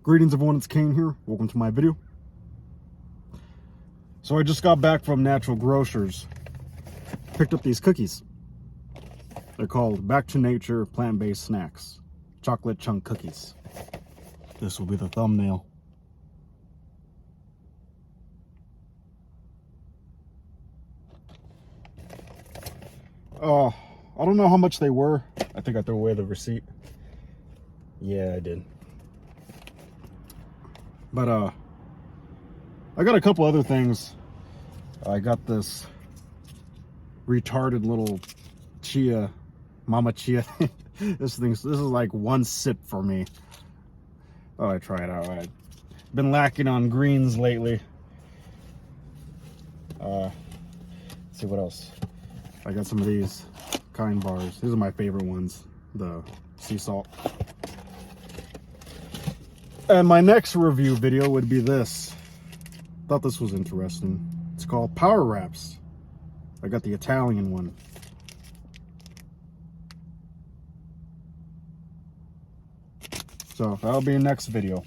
Greetings everyone, it's Cain here. Welcome to my video. So I just got back from Natural Grocers. Picked up these cookies. They're called Back to Nature Plant-Based Snacks. Chocolate chunk cookies. This will be the thumbnail. I don't know how much they were. I think I threw away the receipt. Yeah, I did. But I got a couple other things. I got this retarded little chia, mama chia. This is like one sip for me. Thought I'd try it out. I've been lacking on greens lately. Let's see what else. I got some of these Cain bars. These are my favorite ones. The sea salt. And my next review video would be this. Thought this was interesting. It's called Power Wraps. I got the Italian one. So that'll be the next video.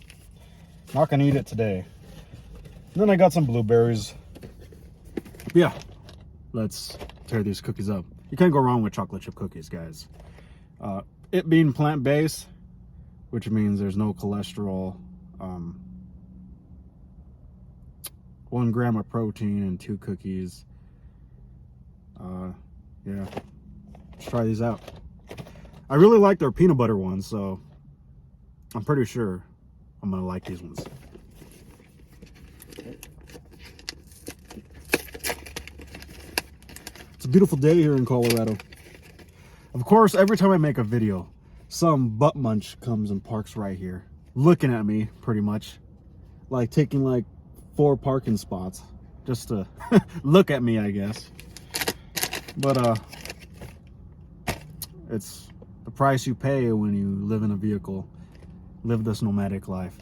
Not gonna eat it today. And then I got some blueberries. Yeah, let's tear these cookies up. You can't go wrong with chocolate chip cookies, guys. It being plant-based, which means there's no cholesterol, 1 gram of protein and 2 cookies. Yeah, let's try these out. I really like their peanut butter ones, so I'm pretty sure I'm gonna like these ones. It's a beautiful day here in Colorado. Of course, every time I make a video, some butt munch comes and parks right here, looking at me pretty much, like taking like 4 parking spots just to look at me, I guess. But it's the price you pay when you live in a vehicle, live this nomadic life.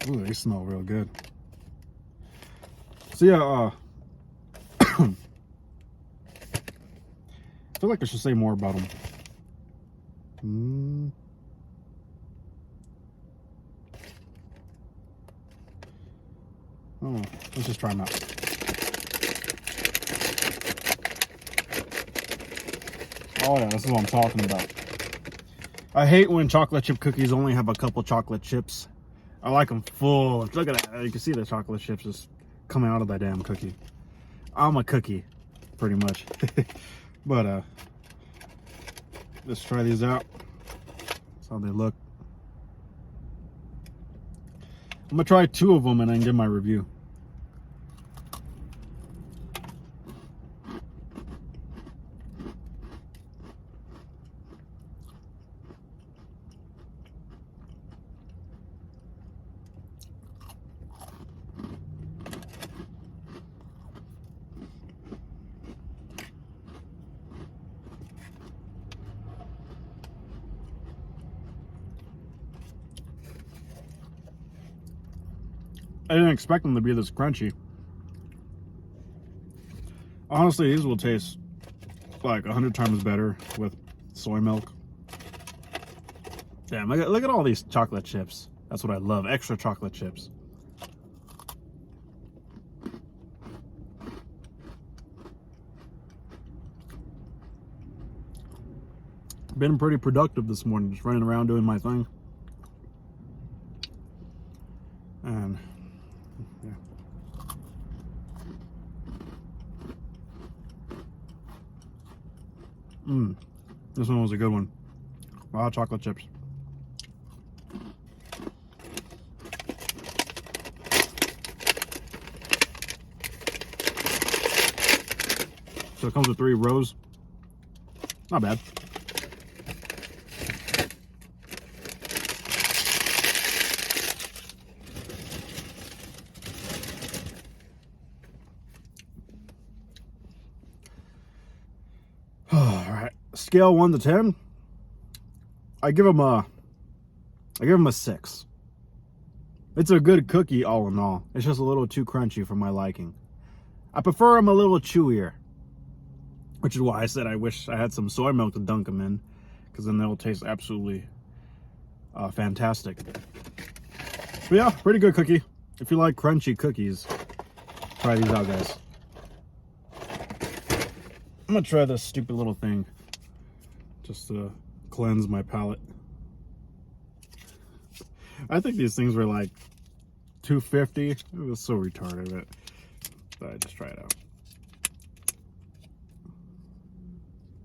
Ooh, they smell real good. So yeah, I feel like I should say more about them. Oh, let's just try them out. Oh yeah, this is what I'm talking about. I hate when chocolate chip cookies only have a couple chocolate chips. I like them full. Look at that. You can see the chocolate chips just coming out of that damn cookie. I'm a cookie, pretty much. But let's try these out. That's how they look. I'm gonna try 2 of them and then give my review. I didn't expect them to be this crunchy. Honestly, these will taste like 100 times better with soy milk. Damn, look at all these chocolate chips. That's what I love, extra chocolate chips. Been pretty productive this morning, just running around doing my thing. And yeah. This one was a good one. A lot of chocolate chips. So it comes with 3 rows. Not bad. Scale 1 to 10, I give them a 6. It's a good cookie all in all. It's just a little too crunchy for my liking. I prefer them a little chewier. which is why I said I wish I had some soy milk to dunk them in, because then they'll taste absolutely fantastic. But yeah, pretty good cookie. If you like crunchy cookies, try these out, guys. I'm gonna try this stupid little thing just to cleanse my palate. I think these things were like $2.50. It was so retarded, but I just try it out.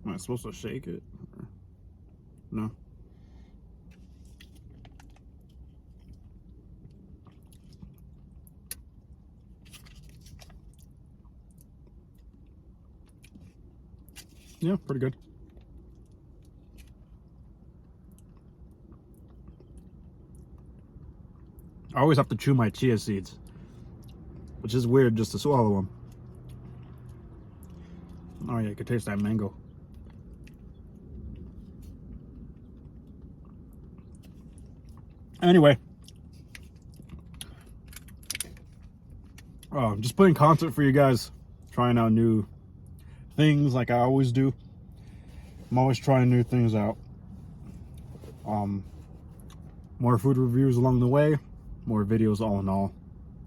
Am I supposed to shake it? No. Yeah, pretty good. I always have to chew my chia seeds, which is weird just to swallow them. Oh yeah, you can taste that mango. Anyway, just putting content for you guys, trying out new things like I always do. I'm always trying new things out. More food reviews along the way, more videos all in all,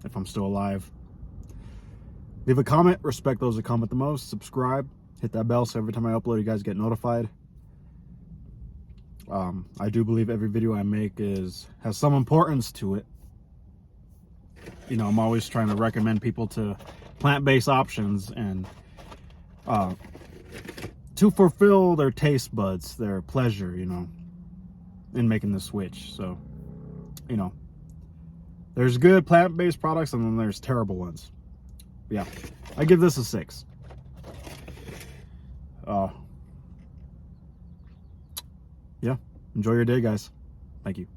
if I'm still alive. Leave a comment, respect those that comment the most, subscribe, hit that bell so every time I upload you guys get notified. I do believe every video I make has some importance to it. You know, I'm always trying to recommend people to plant-based options and to fulfill their taste buds, their pleasure, you know, in making the switch. So, you know, there's good plant-based products and then there's terrible ones. But yeah, I give this a 6. Yeah, enjoy your day, guys. Thank you.